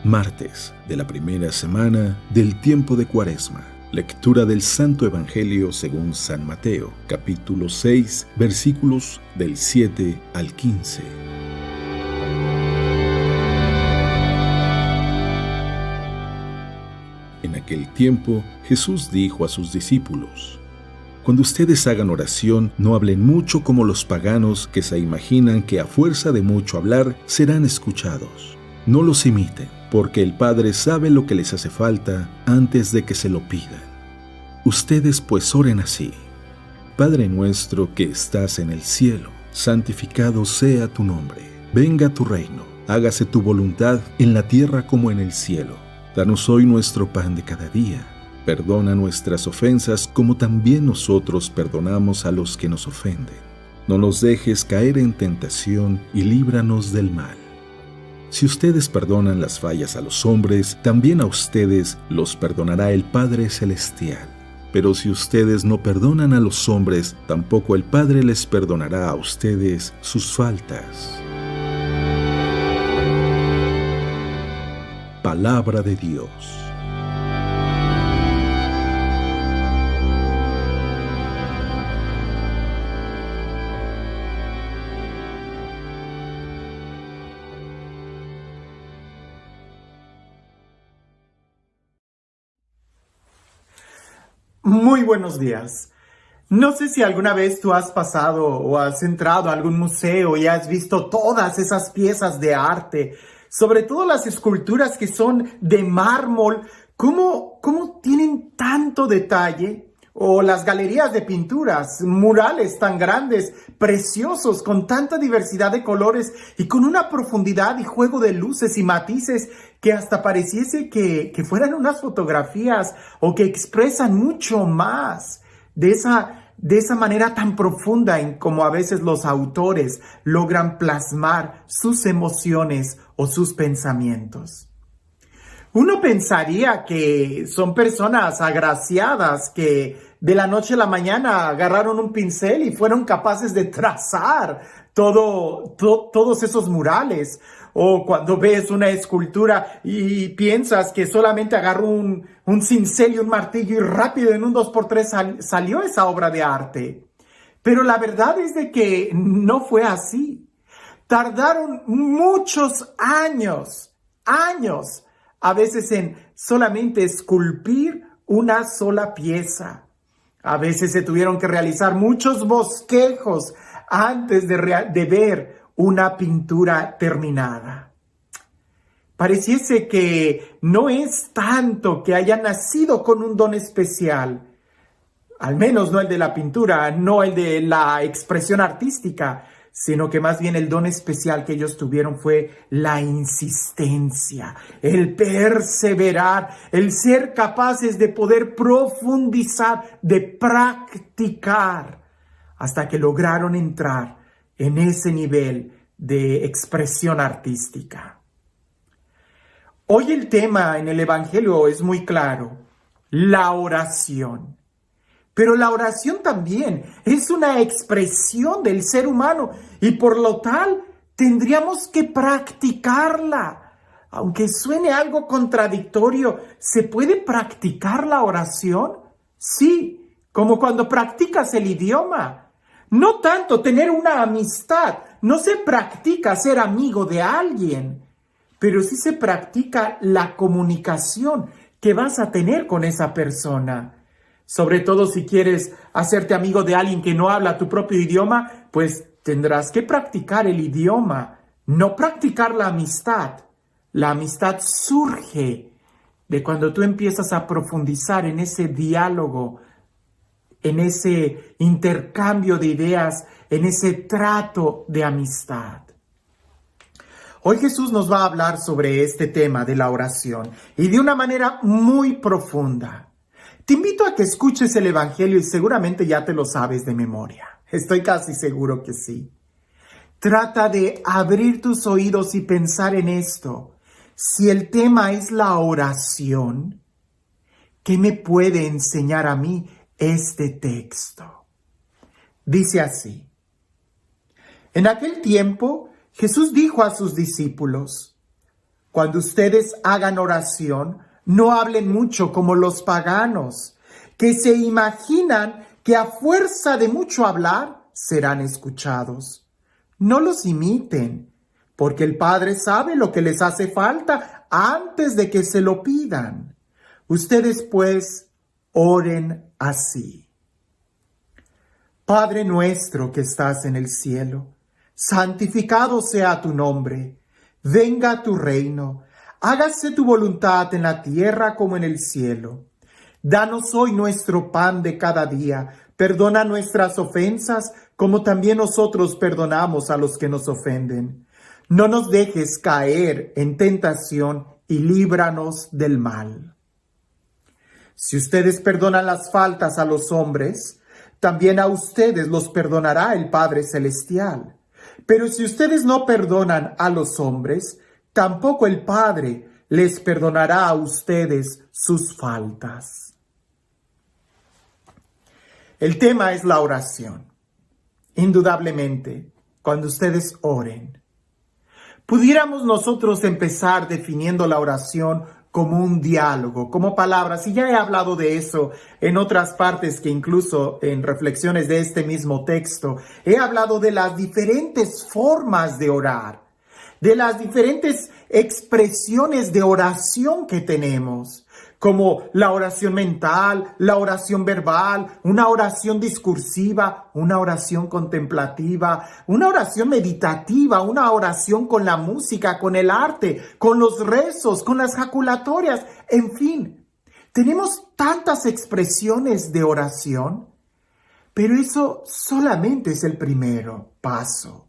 Martes de la primera semana del tiempo de Cuaresma. Lectura del Santo Evangelio según San Mateo, capítulo 6, versículos del 7 al 15. En aquel tiempo, Jesús dijo a sus discípulos: Cuando ustedes hagan oración, no hablen mucho como los paganos que se imaginan que a fuerza de mucho hablar serán escuchados. No los imiten, porque el Padre sabe lo que les hace falta antes de que se lo pidan. Ustedes pues oren así: Padre nuestro que estás en el cielo, santificado sea tu nombre. Venga tu reino, hágase tu voluntad en la tierra como en el cielo. Danos hoy nuestro pan de cada día. Perdona nuestras ofensas como también nosotros perdonamos a los que nos ofenden. No nos dejes caer en tentación y líbranos del mal. Si ustedes perdonan las fallas a los hombres, también a ustedes los perdonará el Padre Celestial. Pero si ustedes no perdonan a los hombres, tampoco el Padre les perdonará a ustedes sus faltas. Palabra de Dios. Muy buenos días. No sé si alguna vez tú has pasado o has entrado a algún museo y has visto todas esas piezas de arte, sobre todo las esculturas que son de mármol, cómo tienen tanto detalle, o las galerías de pinturas, murales tan grandes, preciosos, con tanta diversidad de colores y con una profundidad y juego de luces y matices que hasta pareciese que fueran unas fotografías o que expresan mucho más de esa manera tan profunda en como a veces los autores logran plasmar sus emociones o sus pensamientos. Uno pensaría que son personas agraciadas que de la noche a la mañana agarraron un pincel y fueron capaces de trazar todos esos murales. O cuando ves una escultura y piensas que solamente agarró un cincel y un martillo y rápido en un 2x3 salió esa obra de arte. Pero la verdad es de que no fue así. Tardaron muchos años, a veces en solamente esculpir una sola pieza. A veces se tuvieron que realizar muchos bosquejos antes de ver una pintura terminada. Pareciese que no es tanto que haya nacido con un don especial, al menos no el de la pintura, no el de la expresión artística, sino que más bien el don especial que ellos tuvieron fue la insistencia, el perseverar, el ser capaces de poder profundizar, de practicar, hasta que lograron entrar en ese nivel de expresión artística. Hoy el tema en el Evangelio es muy claro: la oración. Pero la oración también es una expresión del ser humano y por lo tal tendríamos que practicarla. Aunque suene algo contradictorio, ¿se puede practicar la oración? Sí, como cuando practicas el idioma. No tanto tener una amistad, no se practica ser amigo de alguien, pero sí se practica la comunicación que vas a tener con esa persona. Sobre todo si quieres hacerte amigo de alguien que no habla tu propio idioma, pues tendrás que practicar el idioma, no practicar la amistad. La amistad surge de cuando tú empiezas a profundizar en ese diálogo, en ese intercambio de ideas, en ese trato de amistad. Hoy Jesús nos va a hablar sobre este tema de la oración y de una manera muy profunda. Te invito a que escuches el Evangelio y seguramente ya te lo sabes de memoria. Estoy casi seguro que sí. Trata de abrir tus oídos y pensar en esto. Si el tema es la oración, ¿qué me puede enseñar a mí este texto? Dice así: En aquel tiempo, Jesús dijo a sus discípulos: Cuando ustedes hagan oración, no hablen mucho como los paganos, que se imaginan que a fuerza de mucho hablar serán escuchados. No los imiten, porque el Padre sabe lo que les hace falta antes de que se lo pidan. Ustedes, pues, oren así. Padre nuestro que estás en el cielo, santificado sea tu nombre. Venga tu reino, hágase tu voluntad en la tierra como en el cielo. Danos hoy nuestro pan de cada día, perdona nuestras ofensas como también nosotros perdonamos a los que nos ofenden. No nos dejes caer en tentación y líbranos del mal. Si ustedes perdonan las faltas a los hombres, también a ustedes los perdonará el Padre Celestial. Pero si ustedes no perdonan a los hombres, tampoco el Padre les perdonará a ustedes sus faltas. El tema es la oración. Indudablemente, cuando ustedes oren, pudiéramos nosotros empezar definiendo la oración como un diálogo, como palabras, y ya he hablado de eso en otras partes que incluso en reflexiones de este mismo texto, he hablado de las diferentes formas de orar, de las diferentes expresiones de oración que tenemos, como la oración mental, la oración verbal, una oración discursiva, una oración contemplativa, una oración meditativa, una oración con la música, con el arte, con los rezos, con las jaculatorias, en fin. Tenemos tantas expresiones de oración, pero eso solamente es el primer paso.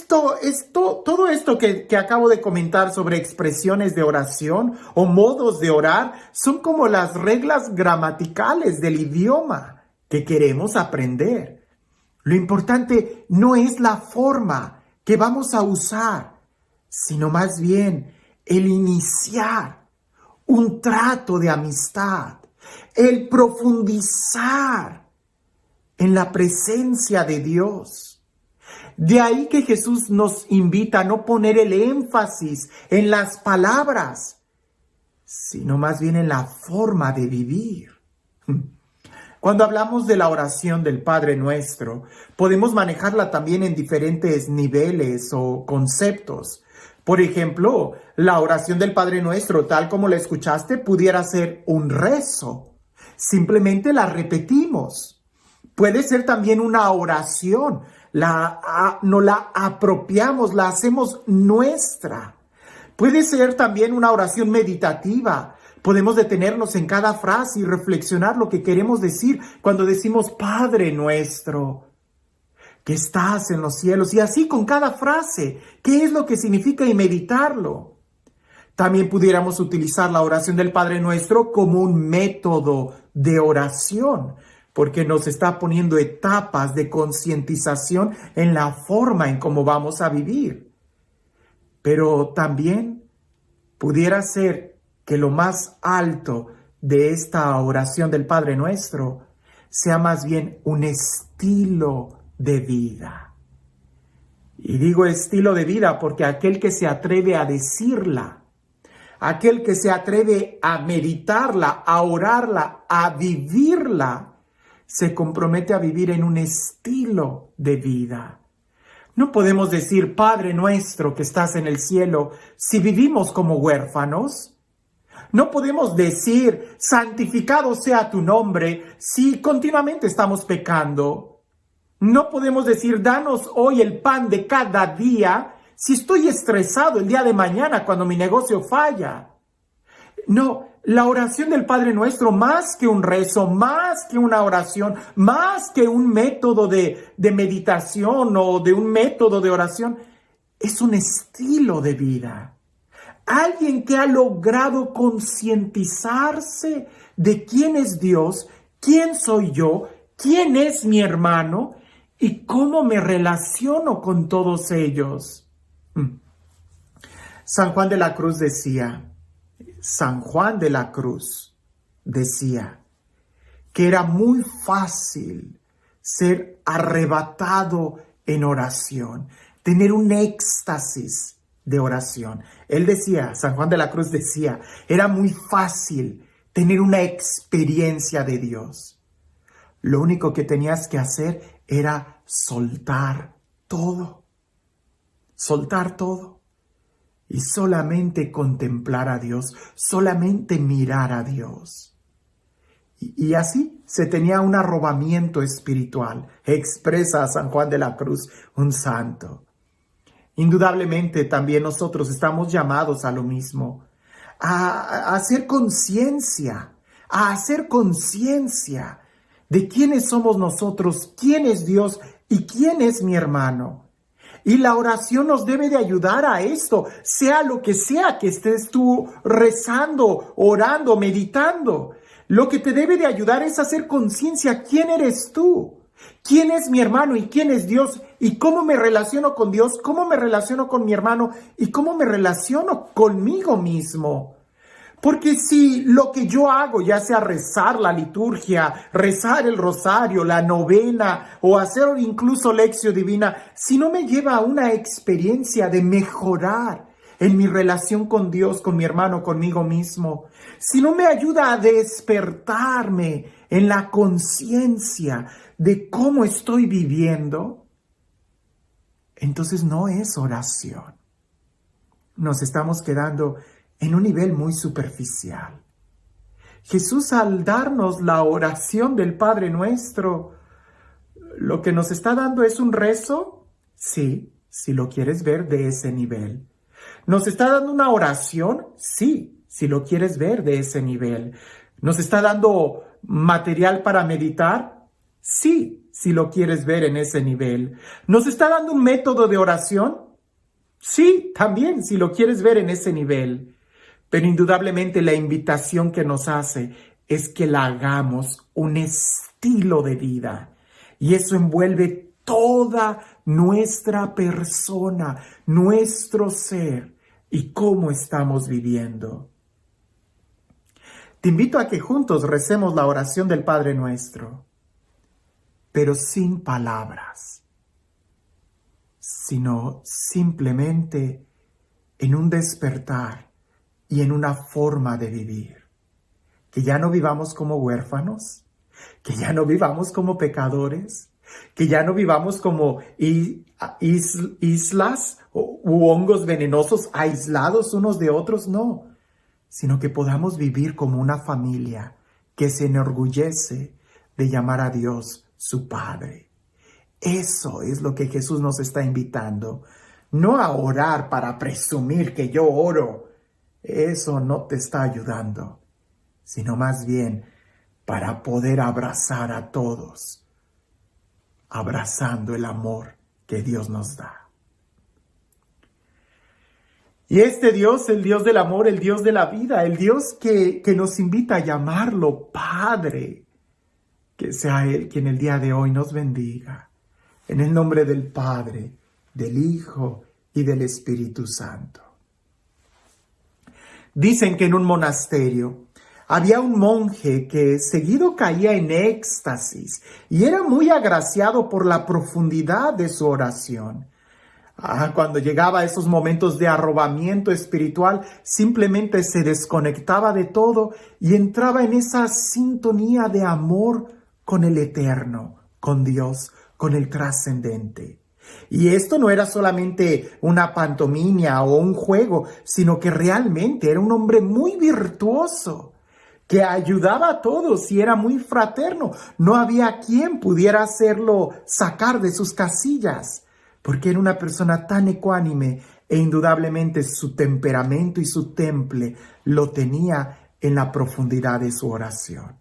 Todo esto que acabo de comentar sobre expresiones de oración o modos de orar son como las reglas gramaticales del idioma que queremos aprender. Lo importante no es la forma que vamos a usar, sino más bien el iniciar un trato de amistad, el profundizar en la presencia de Dios. De ahí que Jesús nos invita a no poner el énfasis en las palabras, sino más bien en la forma de vivir. Cuando hablamos de la oración del Padre Nuestro, podemos manejarla también en diferentes niveles o conceptos. Por ejemplo, la oración del Padre Nuestro, tal como la escuchaste, pudiera ser un rezo. Simplemente la repetimos. Puede ser también una oración. No la apropiamos, la hacemos nuestra. Puede ser también una oración meditativa. Podemos detenernos en cada frase y reflexionar lo que queremos decir cuando decimos Padre Nuestro, que estás en los cielos. Y así con cada frase, ¿qué es lo que significa? Y meditarlo. También pudiéramos utilizar la oración del Padre Nuestro como un método de oración, porque nos está poniendo etapas de concientización en la forma en cómo vamos a vivir. Pero también pudiera ser que lo más alto de esta oración del Padre Nuestro sea más bien un estilo de vida. Y digo estilo de vida porque aquel que se atreve a decirla, aquel que se atreve a meditarla, a orarla, a vivirla, se compromete a vivir en un estilo de vida. No podemos decir Padre Nuestro que estás en el cielo si vivimos como huérfanos. No podemos decir santificado sea tu nombre si continuamente estamos pecando. No podemos decir danos hoy el pan de cada día si estoy estresado el día de mañana cuando mi negocio falla. No, la oración del Padre Nuestro, más que un rezo, más que una oración, más que un método de meditación o de un método de oración, es un estilo de vida. Alguien que ha logrado concientizarse de quién es Dios, quién soy yo, quién es mi hermano y cómo me relaciono con todos ellos. San Juan de la Cruz decía que era muy fácil ser arrebatado en oración, tener un éxtasis de oración. Él decía, San Juan de la Cruz decía, era muy fácil tener una experiencia de Dios. Lo único que tenías que hacer era soltar todo y solamente contemplar a Dios, solamente mirar a Dios. Y así se tenía un arrobamiento espiritual, expresa a San Juan de la Cruz, un santo. Indudablemente también nosotros estamos llamados a lo mismo, a hacer conciencia de quiénes somos nosotros, quién es Dios y quién es mi hermano. Y la oración nos debe de ayudar a esto, sea lo que sea que estés tú rezando, orando, meditando. Lo que te debe de ayudar es hacer conciencia, ¿quién eres tú? ¿Quién es mi hermano y quién es Dios? ¿Y cómo me relaciono con Dios? ¿Cómo me relaciono con mi hermano? ¿Y cómo me relaciono conmigo mismo? Porque si lo que yo hago, ya sea rezar la liturgia, rezar el rosario, la novena o hacer incluso lección divina, si no me lleva a una experiencia de mejorar en mi relación con Dios, con mi hermano, conmigo mismo, si no me ayuda a despertarme en la conciencia de cómo estoy viviendo, entonces no es oración. Nos estamos quedando en un nivel muy superficial. Jesús, al darnos la oración del Padre Nuestro, lo que nos está dando es un rezo, sí, si lo quieres ver de ese nivel. ¿Nos está dando una oración? Sí, si lo quieres ver de ese nivel. ¿Nos está dando material para meditar? Sí, si lo quieres ver en ese nivel. ¿Nos está dando un método de oración? Sí, también, si lo quieres ver en ese nivel. Pero indudablemente la invitación que nos hace es que la hagamos un estilo de vida. Y eso envuelve toda nuestra persona, nuestro ser y cómo estamos viviendo. Te invito a que juntos recemos la oración del Padre Nuestro, pero sin palabras, sino simplemente en un despertar y en una forma de vivir. Que ya no vivamos como huérfanos, que ya no vivamos como pecadores, que ya no vivamos como islas u hongos venenosos aislados unos de otros, no, sino que podamos vivir como una familia que se enorgullece de llamar a Dios su Padre. Eso es lo que Jesús nos está invitando, no a orar para presumir que yo oro. Eso no te está ayudando, sino más bien para poder abrazar a todos, abrazando el amor que Dios nos da. Y este Dios, el Dios del amor, el Dios de la vida, el Dios que nos invita a llamarlo Padre, que sea Él quien el día de hoy nos bendiga. En el nombre del Padre, del Hijo y del Espíritu Santo. Dicen que en un monasterio había un monje que seguido caía en éxtasis y era muy agraciado por la profundidad de su oración. Cuando llegaba a esos momentos de arrobamiento espiritual, simplemente se desconectaba de todo y entraba en esa sintonía de amor con el eterno, con Dios, con el trascendente. Y esto no era solamente una pantomima o un juego, sino que realmente era un hombre muy virtuoso, que ayudaba a todos y era muy fraterno. No había quien pudiera hacerlo sacar de sus casillas, porque era una persona tan ecuánime e indudablemente su temperamento y su temple lo tenía en la profundidad de su oración.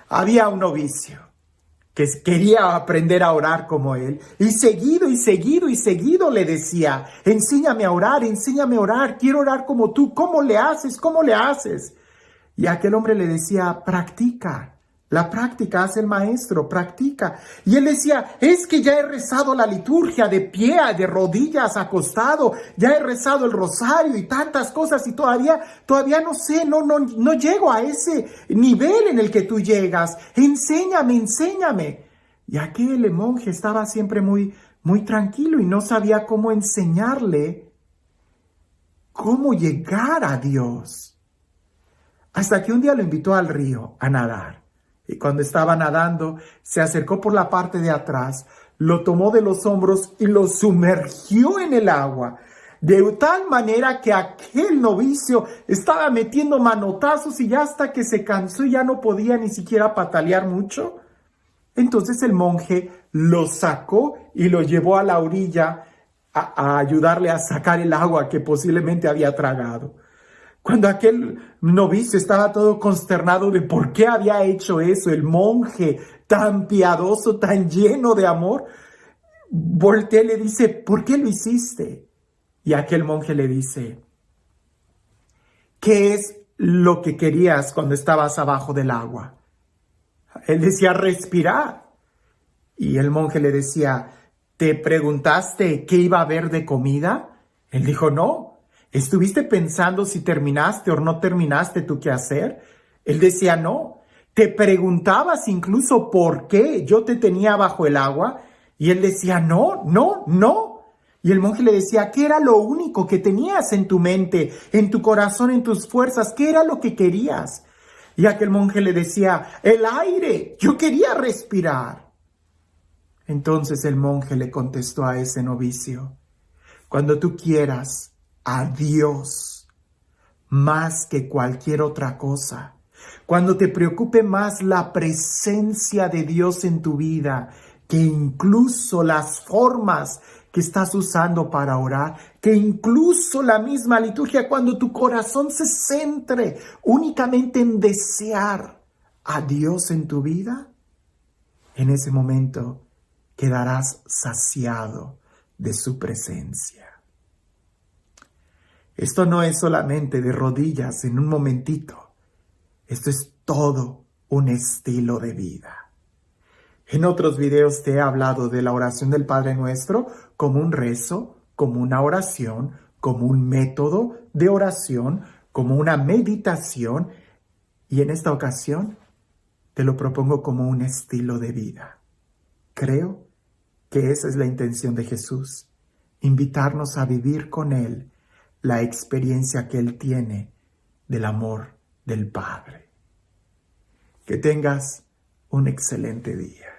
Había un novicio que quería aprender a orar como él, y seguido le decía, enséñame a orar, quiero orar como tú, ¿cómo le haces? Y aquel hombre le decía, practica, la práctica hace el maestro, practica. Y él decía, es que ya he rezado la liturgia de pie, de rodillas, acostado, ya he rezado el rosario y tantas cosas y todavía no sé, no llego a ese nivel en el que tú llegas. Enséñame. Y aquel monje estaba siempre muy tranquilo y no sabía cómo enseñarle cómo llegar a Dios. Hasta que un día lo invitó al río a nadar. Y cuando estaba nadando, se acercó por la parte de atrás, lo tomó de los hombros y lo sumergió en el agua. De tal manera que aquel novicio estaba metiendo manotazos y ya hasta que se cansó y ya no podía ni siquiera patalear mucho. Entonces el monje lo sacó y lo llevó a la orilla a ayudarle a sacar el agua que posiblemente había tragado. Cuando aquel novicio estaba todo consternado de por qué había hecho eso, el monje tan piadoso, tan lleno de amor, voltea y le dice, ¿por qué lo hiciste? Y aquel monje le dice, ¿qué es lo que querías cuando estabas abajo del agua? Él decía, respirar. Y el monje le decía, ¿te preguntaste qué iba a haber de comida? Él dijo, no. ¿Estuviste pensando si terminaste o no terminaste tu quehacer? Él decía, no. ¿Te preguntabas incluso por qué yo te tenía bajo el agua? Y él decía, no, no, no. Y el monje le decía, ¿qué era lo único que tenías en tu mente, en tu corazón, en tus fuerzas? ¿Qué era lo que querías? Y aquel monje le decía, el aire, yo quería respirar. Entonces el monje le contestó a ese novicio, cuando tú quieras a Dios más que cualquier otra cosa, cuando te preocupe más la presencia de Dios en tu vida que incluso las formas que estás usando para orar, que incluso la misma liturgia, cuando tu corazón se centre únicamente en desear a Dios en tu vida, en ese momento quedarás saciado de su presencia. Esto no es solamente de rodillas en un momentito. Esto es todo un estilo de vida. En otros videos te he hablado de la oración del Padre Nuestro como un rezo, como una oración, como un método de oración, como una meditación. Y en esta ocasión te lo propongo como un estilo de vida. Creo que esa es la intención de Jesús, invitarnos a vivir con Él la experiencia que Él tiene del amor del Padre. Que tengas un excelente día.